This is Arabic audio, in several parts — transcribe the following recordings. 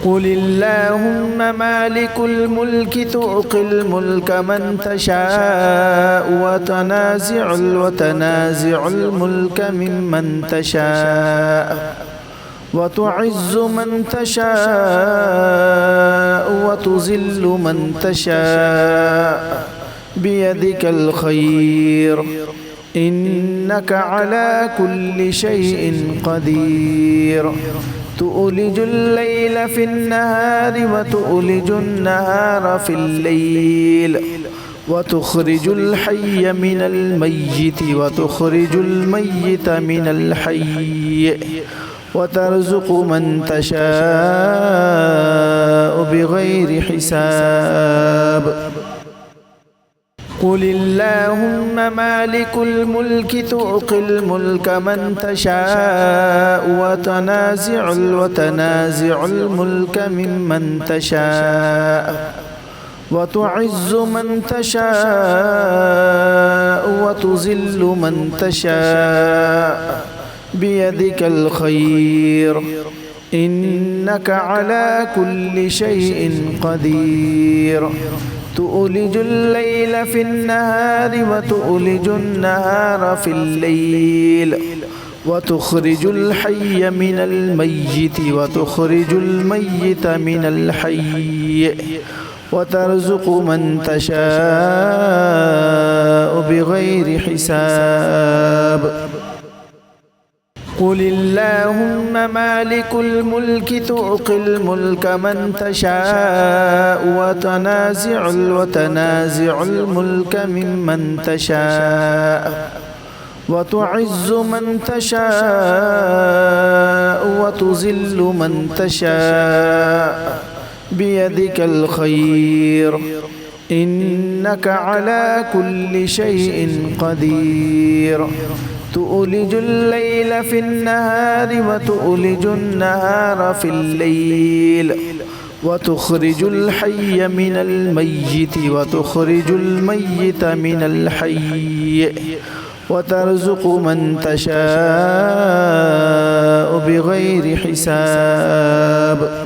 قل اللهم مالك الملك تؤقي الملك من تشاء وتنازع الملك ممن تشاء وتعز من تشاء وتذل من تشاء بيدك الخير إنك على كل شيء قدير تؤلج الليل في النهار وتؤلج النهار في الليل وتخرج الحي من الميت وتخرج الميت من الحي وترزق من تشاء بغير حساب قل اللهم مالك الملك تؤقي الملك من تشاء وتنازع الملك ممن تشاء وتعز من تشاء وتذل من تشاء بيدك الخير إنك على كل شيء قدير تؤلج الليل في النهار وتؤلج النهار في الليل وتخرج الحي من الميت وتخرج الميت من الحي وترزق من تشاء بغير حساب قل اللهم مالك الملك تؤقي الملك من تشاء وتنازع الملك ممن تشاء وتعز من تشاء وتذل من تشاء بيدك الخير إنك على كل شيء قدير تؤلج الليل في النهار وتؤلج النهار في الليل وتخرج الحي من الميت وتخرج الميت من الحي وترزق من تشاء بغير حساب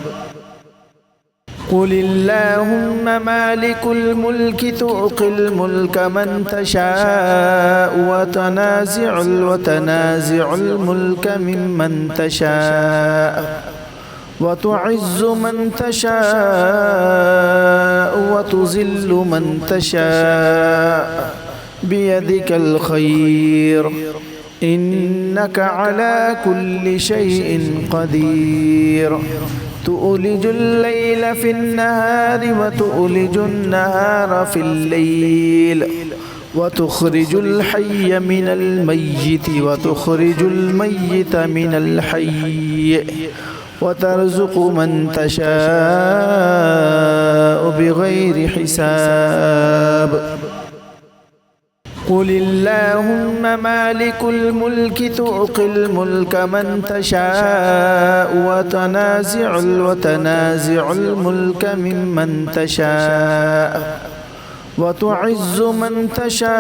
قل اللهم مالك الملك تؤقي الملك من تشاء وتنازع الملك ممن تشاء وتعز من تشاء وتذل من تشاء بيدك الخير إنك على كل شيء قدير تؤلج الليل في النهار وتؤلج النهار في الليل وتخرج الحي من الميت وتخرج الميت من الحي وترزق من تشاء بغير حساب قل اللهم مالك الملك تؤقي الملك من تشاء وتنازع الملك ممن تشاء وتعز من تشاء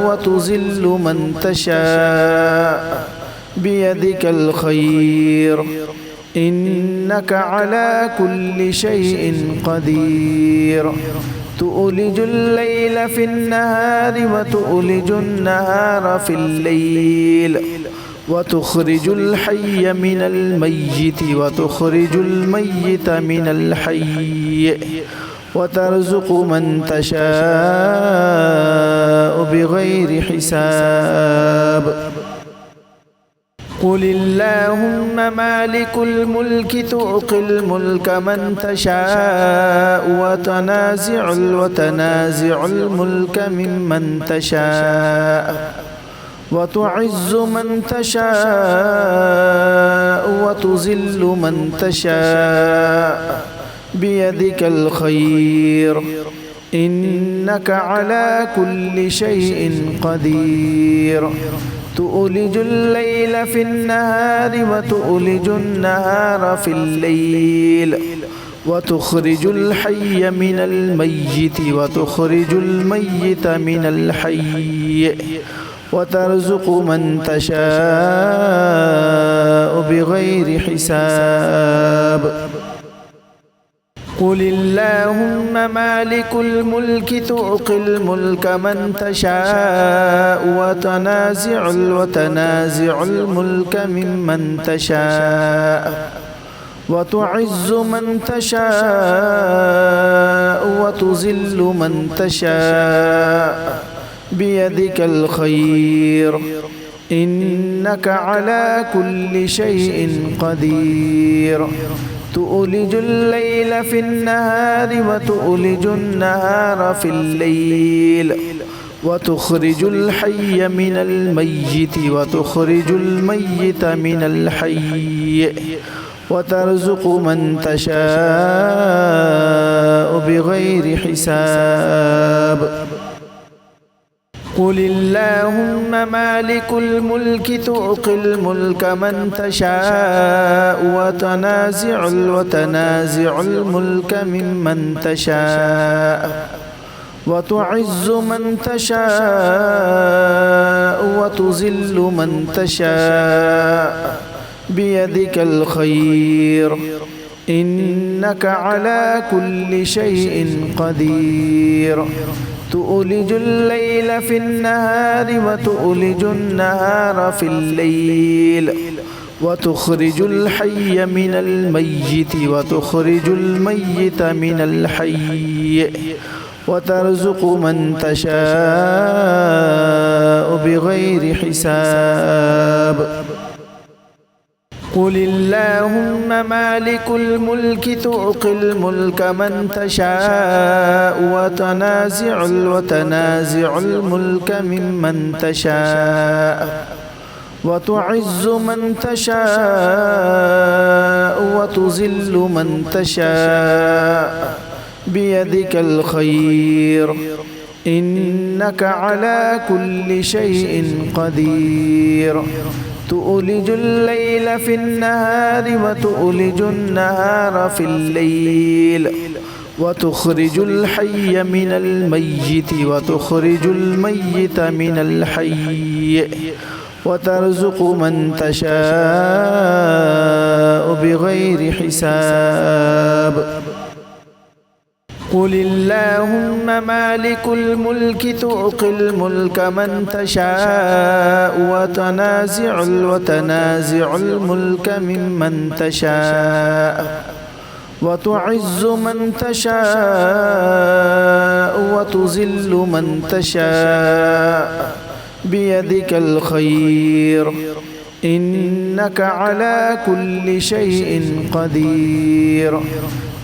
وتذل من تشاء بيدك الخير إنك على كل شيء قدير تؤلج الليل في النهار وتؤلج النهار في الليل وتخرج الحي من الميت وتخرج الميت من الحي وترزق من تشاء بغير حساب قل اللهم مالك الملك تؤقي الملك من تشاء وتنازع الملك ممن تشاء وتعز من تشاء وتذل من تشاء بيدك الخير إنك على كل شيء قدير تؤلج الليل في النهار وتؤلج النهار في الليل وتخرج الحي من الميت وتخرج الميت من الحي وترزق من تشاء بغير حساب. قل اللهم مالك الملك تؤتي الملك من تشاء وتنازع الملك ممن تشاء وتعز من تشاء وتذل من تشاء بيدك الخير إنك على كل شيء قدير. تؤلج الليل في النهار وتؤلج النهار في الليل وتخرج الحي من الميت وتخرج الميت من الحي وترزق من تشاء بغير حساب. قل اللهم مالك الملك تؤتي الملك من تشاء وتنازع الملك ممن تشاء وتعز من تشاء وتذل من تشاء بيدك الخير إنك على كل شيء قدير. تؤلج الليل في النهار وتؤلج النهار في الليل وتخرج الحي من الميت وتخرج الميت من الحي وترزق من تشاء بغير حساب. قل اللهم مالك الملك تؤتي الملك من تشاء وتنازع الملك ممن تشاء وتعز من تشاء وتذل من تشاء بيدك الخير إنك على كل شيء قدير. تؤلج الليل في النهار وتؤلج النهار في الليل وتخرج الحي من الميت وتخرج الميت من الحي وترزق من تشاء بغير حساب. قل اللهم مالك الملك تؤتي الملك من تشاء وتنازع الملك ممن تشاء وتعز من تشاء وتذل من تشاء بيدك الخير إنك على كل شيء قدير.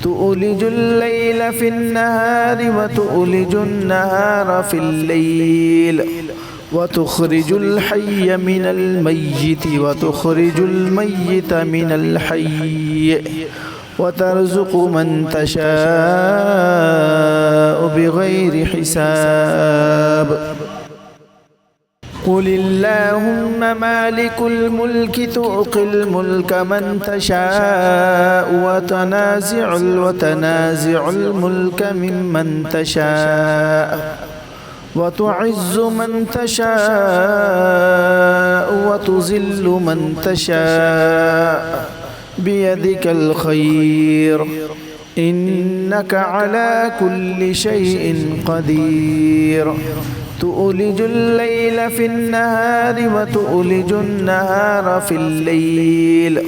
تؤلج الليل في النهار وتؤلج النهار في الليل وتخرج الحي من الميت وتخرج الميت من الحي وترزق من تشاء بغير حساب. قل اللهم مالك الملك تؤتي الملك من تشاء وتنازع الملك ممن تشاء وتعز من تشاء وتذل من تشاء بيدك الخير إنك على كل شيء قدير. تؤلج الليل في النهار وتؤلج النهار في الليل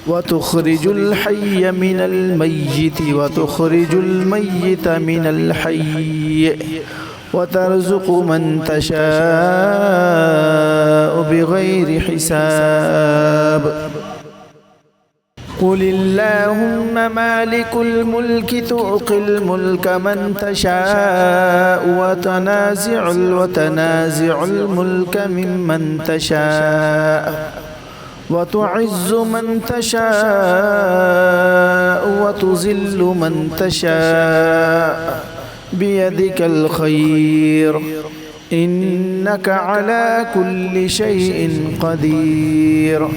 وتخرج الحي من الميت وتخرج الميت من الحي وترزق من تشاء بغير حساب. قل اللهم مالك الملك تؤتي الملك من تشاء وتنازع الملك ممن تشاء وتعز من تشاء وتذل من تشاء بيدك الخير إنك على كل شيء قدير.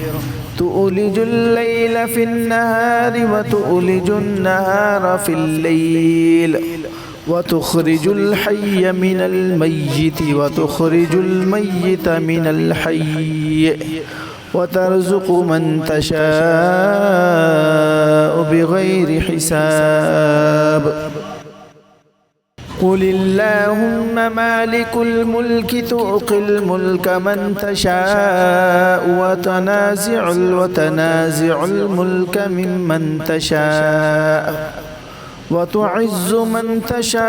تؤلج الليل في النهار وتؤلج النهار في الليل وتخرج الحي من الميت وتخرج الميت من الحي وترزق من تشاء بغير حساب قل اللهم مالك الملك تؤقي الملك من تشاء وتنازع الملك ممن تشاء وتعز من تشاء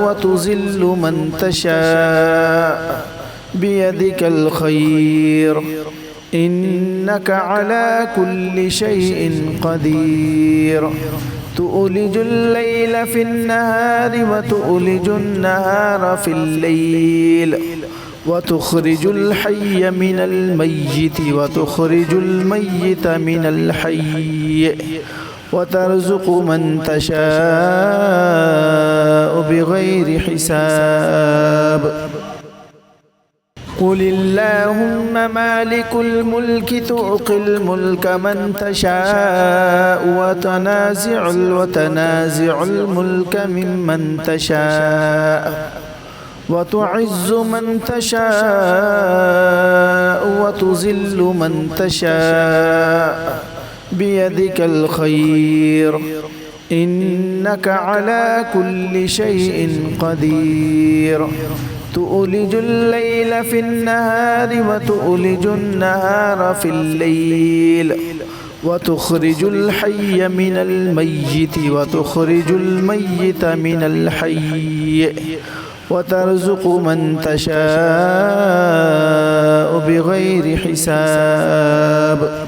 وتذل من تشاء بيدك الخير إنك على كل شيء قدير تؤلج الليل في النهار وتؤلج النهار في الليل وتخرج الحي من الميت وتخرج الميت من الحي وترزق من تشاء بغير حساب قل اللهم مالك الملك تؤقي الملك من تشاء وتنازع الملك ممن تشاء وتعز من تشاء وتذل من تشاء بيدك الخير إنك على كل شيء قدير تؤلج الليل في النهار وتؤلج النهار في الليل وتخرج الحي من الميت وتخرج الميت من الحي وترزق من تشاء بغير حساب